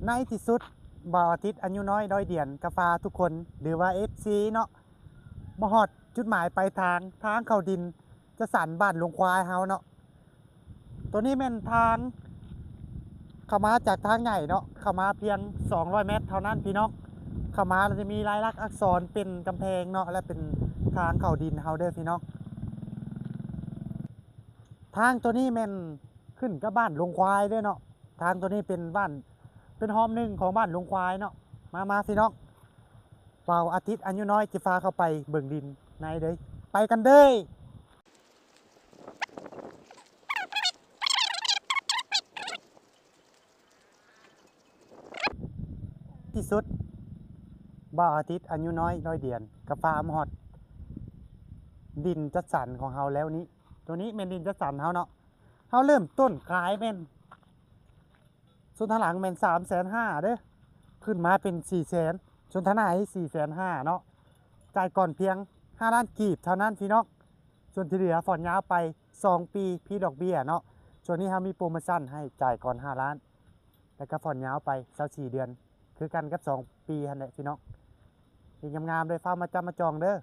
ในที่สุดบ่าวอาทิตย์อายุน้อยเดือนกาฟาทุกคนหรือว่า FC เนาะมาฮอดจุดหมายปลายทางเข้าดินจะสันบ้านหลวงควายเฮาเนาะตัวนี้แม่นทางเข้ามาจากทางใหญ่เนาะเข้ามาเพียง200 เมตรเท่านั้นพี่น้องเข้ามาเราจะมีลายลักษณ์อักษรเป็นกำแพงเนาะและเป็นทางเข้าดินเฮาเด้อพี่น้องทางตัวนี้แม่นขึ้นกับบ้านหลวงควายเด้อเนาะทางตัวนี้เป็นบ้านเป็นห้อมหนึ่งของบ้านหลวงควายเนาะมาพี่น้อง เป่าอาทิตย์อายุน้อยจะพาเข้าไปเบิ่งดินในเลยไปกันเด้ยที่สุดบ่าวอาทิตย์อายุน้อยเดือนกับฟาร์มฮอดดินจัดสรรของเฮาแล้วนี้ตัวนี้เป็นดินจัดสรรเฮาเนาะเฮาเริ่มต้นขายเป็นส่วนทางหลังเป็น350,000เด้อขึ้นมาเป็น400,000ส่วนทางไหน450,000เนาะจ่ายก่อนเพียง5 ล้านกีบเท่านั้นพี่น้องส่วนที่เหลือผ่อนยาวไป2 ปีพี่ดอกเบี้ยเนาะส่วนนี้เฮามีโปรโมชั่นให้จ่ายก่อน5 ล้านแล้วก็ผ่อนยาวไป24 เดือนคือกันกับ2 ปีหั่นแหละพี่น้องงามๆเลยฟ้ามาจำมาจองเด้อ